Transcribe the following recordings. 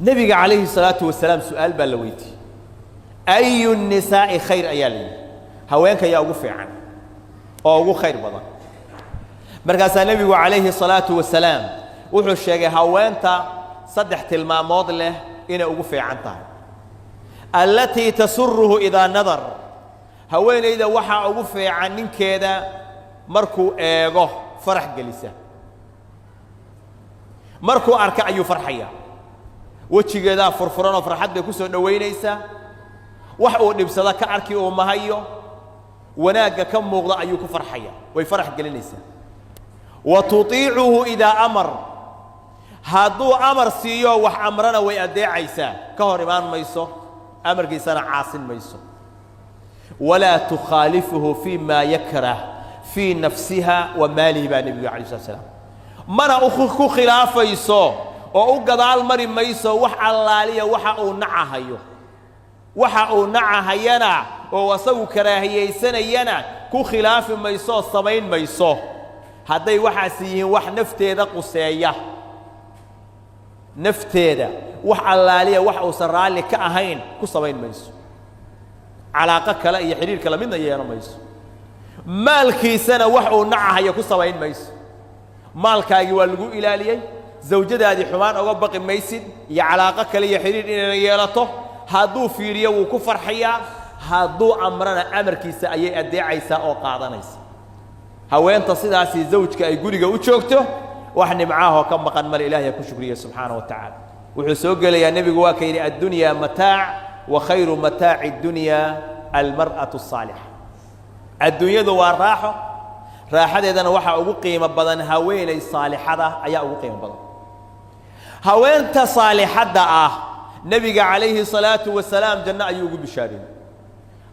نبي عليه الصلاة والسلام سؤال بالويتي أي النساء خير أيالي هوينك يا أوقف عن أو خير بضان مركز النبي عليه الصلاة والسلام وحو الشيء هوينتا صدحت المامود له إن أوقف عنها التي تسره إذا نظر هوين إذا وحى أوقف عن كذا مركو إيغو فرح جلسة مركو أركع أيو فرحية وجهي كذا فرفران وفرحات بكسر دوينيسا وحو نبصدا كأركي ومهيو وناقة كم موضع أيو كفرحية ويفرح جلسة وتطيعه إذا أمر هادو أمر سيو وح أمرنا ويأدي عيسى كهرمان ميسو أمر كيسان عاصم ميسو ولا تخالفه فيما يكره في نفسها وماله بنبي عليه الصلاة والسلام منا أخو خلاف يسو أو قدال مري ميسو وح اللالية وح أو نعهيو وح أو نعهينا ووسو كراهية سنة ينا كو خلاف ميسو الصمين ميسو هذي وحاسيه وح نفتي ذا قصية نفتيدا وح اللالية وح وسرالي كأهين كصبين ميسو علاقة كلا يحرير كلا منا يانا ميسو مالكي سنة وح ونعها يا كصبين ميسو مالك يولقوا إلى لي زوجة هذه حمان أو بقي ميسد يا علاقة كلا يحرير إن يالته هادو في ريا وكفر حيا هادو أمرنا أمر كيس أي أدي عيسى أو قاعدنيس هوين تصيد عسي زوجك يقولي جو تشوكته وإحنا معاه كم مقام مال إله يكون شكريا سبحانه وتعالى وحسوق لي يا نبي واكيد الدنيا متاع وخير متاع الدنيا المرأة الصالحة الدنيا دوار راحة إذا وحى أبو قيمة بدن هوين الصالحة أي أبو قيمة بدن هوين تصالحة نبي عليه الصلاة والسلام جنة أيوب بشارين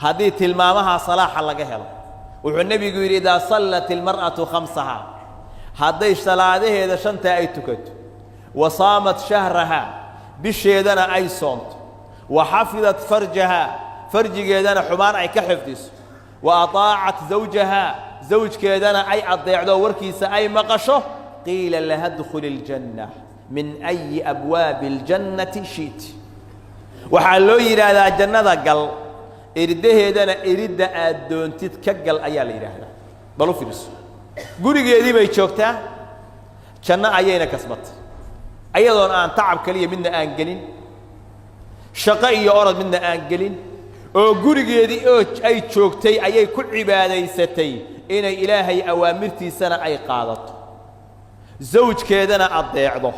هذه تلمامها صلاح الله جهل والنبي يقول إذا صلت المرأة خمسها هذيش ثلاثة إذا شنت أي تكت وصامت شهرها بشيدنا أي صمت وحفظت فرجها فرج كيدنا حمار أي كحفظ وأطاعت زوجها زوج كيدنا أي أضيع وركيس أي مقشه قيل لها ادخل الجنة من أي أبواب الجنة شئت وحلو إلى الجنة قال إرده دنا إرد أدون تتكجل أيال إرهنا بلو فلوس قولي جدي بيشوكته كنا عينا كسبت أيضا أن تعب كلية منا أنجلين شقي أرد منا أنجلين أو قولي جدي أي شوكتي أي كل عبادة ستي إن إلهي أوامرتي سنة أي قادت زوج كذا أضيع ضه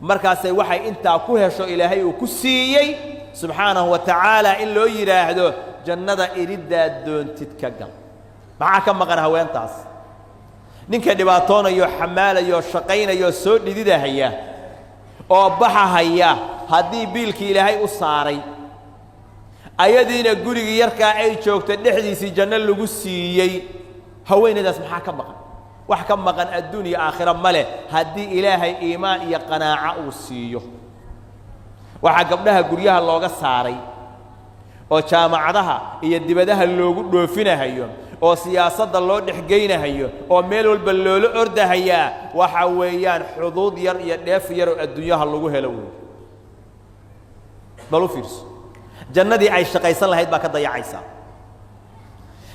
مركز وحي أنت أكوها شو إلهي وكسيي سبحانه وتعالى إن لو يراهدو جنة إرد دون تتكجل معك مقر هوين تاس ninka dhibaatoonayo xamaalayo shaqaynayo soo dhidida haya oo baxa haya hadii biilkii ilaahay u saaray ayadiina guriga yarka ay joogto dhexdiisii janno lagu siiyay haweenadaas maxaa ka maqan wax ka maqan adduunyo aakhira male hadii ilaahay iimaan iyo qanaaca uu siiyo waxa gabdhaha guryaha looga saaray oo jaamacadaha iyo dibadaha loogu dhoofinayo oo siyaasadda loo dhexgeynayo oo meel walba loola ordahaya waxa weeyaan xuduud yar iyo dheef yar oo adduunyaha lagu helo weey balu fiirs jannadii ay shaqaysan lahayd baa ka dayacaysa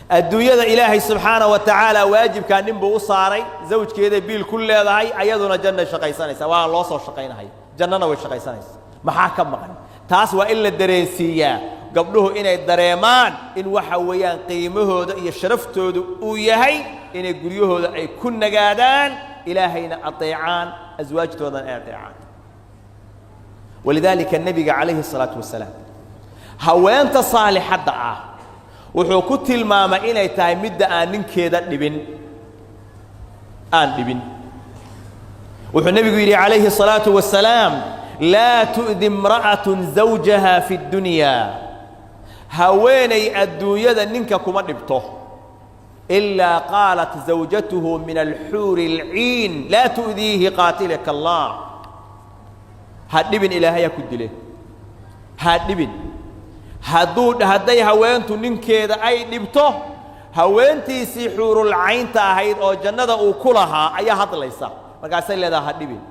adduunyada ilaahay subhanahu wa ta'ala waajibka ninbu u saaray zawjkeeda biil ku leedahay ayaduna janna shaqaysanaysa waa loo soo shaqaynahay jannana way shaqaysanaysa maxaa ka maqan taas waa in la dareensiiyaa gabdhuhu inay dareemaan in waxa weeyaan qiimahooda iyo sharaftooda uu yahay inay guryahooda ay ku nagaadaan ilaahayna ateecaan azwaajtooda ay ateecaan ولذلك النبي عليه الصلاة والسلام هوانت صالحة wuxuu ku tilmaamay inay tahay midda aan ninkeeda dhibin wuxuu nabigu yiri alayhi salatu wassalam la tu'dhi imra'atun zawjaha fi ad-dunya haweenay adduunyada ninka kuma dhibto illa qalat zawjatuhu min al-hur al-'ain la tu'dhihi qatilaka Allah hadibin ilaahay ku dile hadibin hadday haweentu ninkeeda ay dhibto haweentiisii xuurul caynta ahayd oo jannada uu ku lahaa ayaa hadlaysa markaasay leedahay hadhibin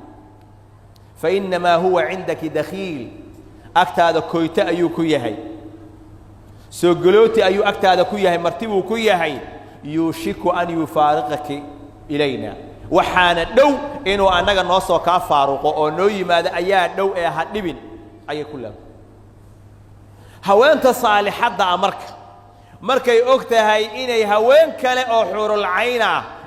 فإنما هو عندك دخيل أكتاد كويتا أيو كيهي سوغلوتي أيو أكتاد كيهي مرتبو كيهي يوشك أن يفارقك إلينا وحان دو إنو أنك نوصو كفارق أو نوي ماذا أيا دو أي حدبين أي كلها هوانت صالحة دا مركي أكتهي إني هوان كلا أو حور العين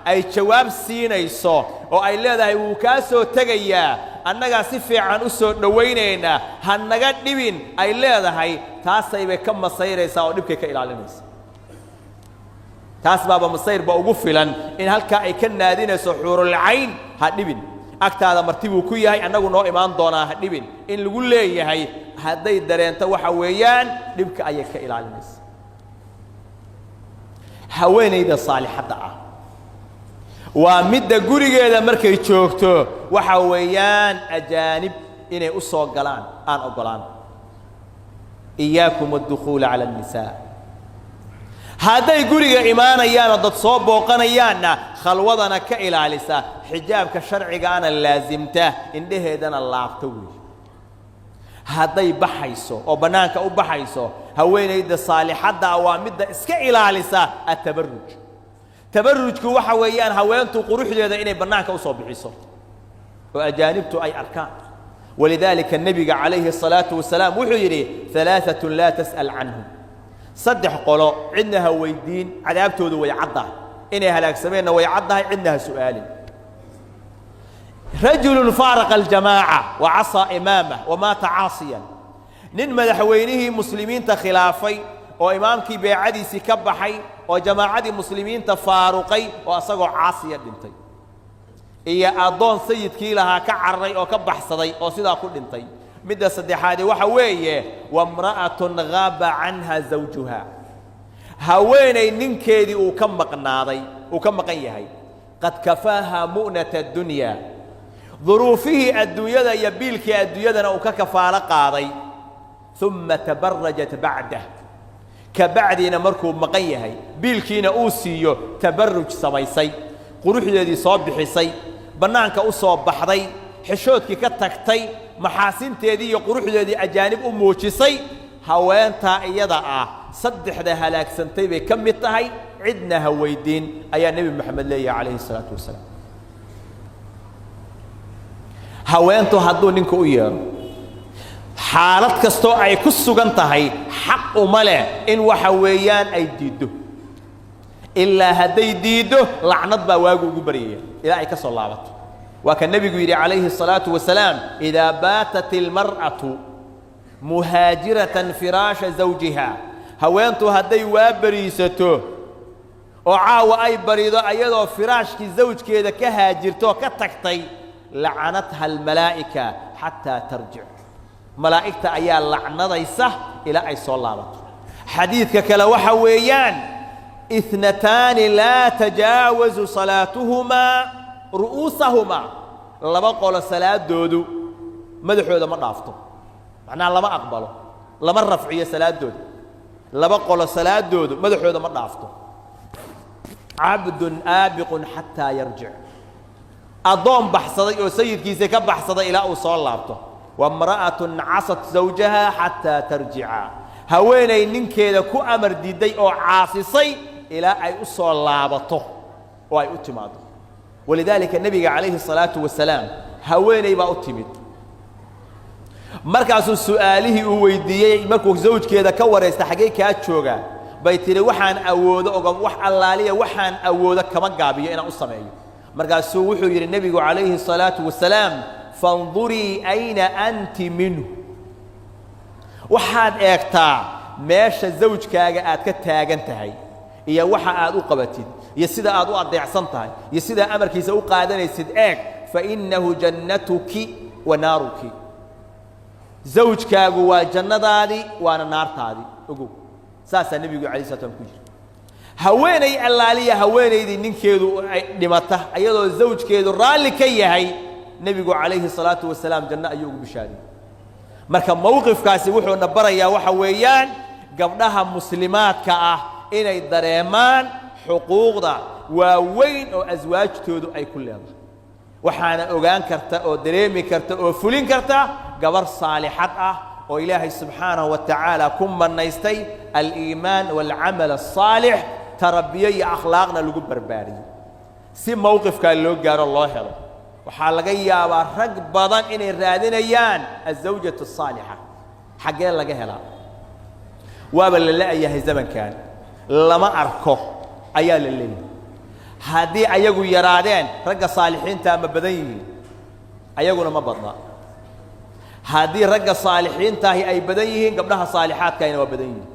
أي جواب سينيسو oo ay leedahay uu ka soo tagayaa annaga si fiican u soo dhaweynayna hanaga dhibin ay leedahay taasay bay ka masayraysaa oo dhibkay ka ilaalinaysa taas baaba masayr ba ugu filan in halka ay ka naadinayso xurul ayn ha dhibin agtaada martibu ku yahay annagu noo imaan doonaa ha dhibin in lagu leeyahay haday dareento waxa weeyaan dhibka ay ka ilaalinaysa haweeneyda saalixada ah ومدة قريجة مركي تشوكتو وحويان أجانب إني أصو قلان أن أقلان إياكم الدخول على النساء هذا قريجة إيمانا يانا ضد صوب وقنا يانا خلوضنا كإلى لسا حجاب كشرع قانا لازمته إنده هدنا الله توي هذا بحيسو أو بنانك أو بحيسو هوين إذا صالحة ومدة إسكا إلى لسا التبرج تبرجك waxa weeyaan haweentu quruxdeeda inay banaanka u soo bixiso oo ajaanibtu ay arkaan walidaalika nabiga calayhi salaatu wasalaam wuxuu yiri thalathatun la tas'al anhum saddex qolo cidnaha weydiin cadaabtoodu way caddahay inay halaagsameen way caddahay cidnaha su'aalin rajul faraqa al-jamaa'a wa 'asa imamah wa mata 'asiyan nin madaxweynihi muslimiinta khilaafay oo imaamkii beecadiisi ka baxay oo jamaacadii muslimiinta faaruqay oo asagoo caasiya dhintay iyo adoon sayidkii lahaa ka carray oo ka baxsaday oo sidaa ku dhintay midda saddexaad waxa weeye wamra'atun ghaba anha zawjuha haweenay ninkeedii uu ka maqnaaday uu ka maqan yahay qad kafaha mu'nata ad-dunya dhurufihi ad-dunyada iyo biilkii ad-dunyadana uu ka kafaala qaaday thumma tabarrajat ba'dahu كبعدنا مركو مقيهي بيلكينا أوسيو تبرج سميسي قروحيدي صوب بحسي بنانك أصوب بحري حشوتك كتكتي محاسن تيدي قروحيدي أجانب أموشيسي هوان تائيدا صدح ده هلاك سنتي بكم التهي عدنا هويدين أي النبي محمد الله عليه الصلاة والسلام هوان تهدو ننكو إياه حالات كستو أي كسوغان تهي حق وملا إن وحويان أي ديدو إلا هدي ديدو لعنت بواقو قبرية إلا أي كسو الله وكان النبي يقول عليه الصلاة والسلام إذا باتت المرأة مهاجرة فراش زوجها هوانتو هدي وابريستو وعاو أي بريدو أيضا فراش كي زوج كيدا كهاجرتو كتكتي لعنتها الملائكة حتى ترجع ملائكة أيها اللعنة ضيسة إلى أي صلاة حديثك كلا وحويان اثنتان لا تجاوز صلاتهما رؤوسهما لما قول الصلاة دودو مدحو هذا ما رافته معناه لما أقبله لما رفعية صلاة دودو لما قول الصلاة دودو مدحو هذا ما رافته عبد آبق حتى يرجع أضم بحصدي وسيد كيسك بحصدي إلى أصلاته وامرأة عصت زوجها حتى ترجع هويني ننكيدا كو أمر ديدي أو عاصصي إلى أي أصول لابطه وأي أتماده ولذلك النبي عليه الصلاة والسلام هويني با أتمد مركز سؤاله ويديي مركز زوج كيدا كور يستحقي كاتشوغا بيتري وحان أودا وح اللالية وحان أودا كما قابية إنا أصمعي مركز سوحو يري النبي عليه الصلاة والسلام فانظري أين أنت منه وحاد إيقتا ماشا زوج كاغا كتاغنتهي إيا وحا آدو قبتين يسيدا آدو أضيعسنتهي يسيدا أمركي سأو قادنا يسيد إيق فإنه جنتك ونارك زوج كاغو وجنة دادي وانا نار تادي أقول ساسا النبي عليه الصلاة والسلام هويني اللالية هويني دي ننكيدو دمته أيضا زوج كيدو رالي كيهي نبي عليه الصلاة والسلام جنة أيوب بشاري مركب موقف كاسي وحو نبريا وحويان قبلها مسلمات كأه إن الدريمان حقوق دا ووين أو أزواج تودو أي كل هذا waxaana ogaan karta oo dareemi karta oo fulin karta gabar saalixad ah oo ilaahay subxaanahu wa tacaala ku manaystay aliimaan waalcamal asaalix tarabiyo iyo akhlaaqna lagu barbaariyo si mowqifkaa loo gaaro loo helo waxaa laga yaabaa rag badan inay raadinayaan azawjatu asaalixa xaggee laga helaa waaba la la'yahay zamankan lama arko ayaa la leeyahay haddii ayagu yaraadeen ragga saalixiinta ma badan yihiin ayaguna ma badna haddii ragga saalixiintaahi ay badan yihiin gabdhaha saalixaadkaahina waa badan yihiin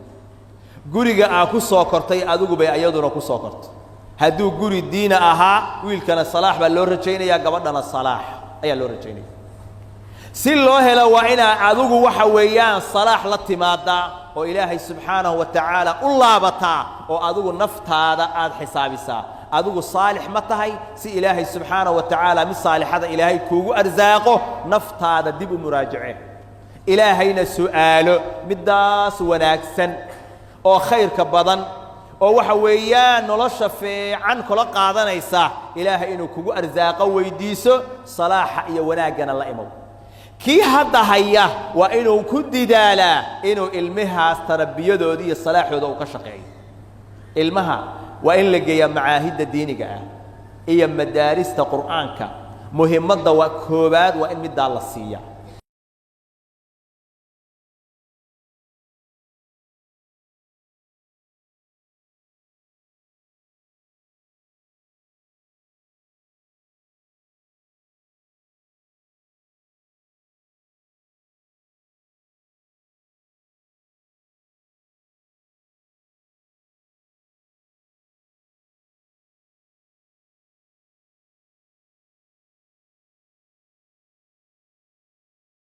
guriga aa ku soo kortay adigu bay ayaduna ku soo kortay hadduu guri diina ahaa wiilkana salaax baa loo rajaynayaa gabadhana salaax ayaa loo rajaynaya si loo helo waa inaa adigu waxa weeyaan salaax la timaadaa oo ilaahay subxaanahu wa tacaala u laabataa oo adigu naftaada aad xisaabisaa adigu saalix ma tahay si ilaahay subxaanahu wa tacaala mid saalixada ilaahay kuugu arsaaqo naftaada dib u muraajace ilaahayna su'aalo middaas wanaagsan oo khayrka badan oo waxa weeyaan nolosha fiican kula qaadanaysa ilaahay inuu kugu arsaaqo weydiiso salaaxa iyo wanaaggana la imow kii hadda haya waa inuu ku didaalaa inuu ilmahaas tarbiyadooda iyo salaaxooda uu ka shaqeeyo ilmaha waa in la geeyaa macaahidda diiniga ah iyo madaarista qur'aanka muhiimadda waa koobaad waa in middaa la siiya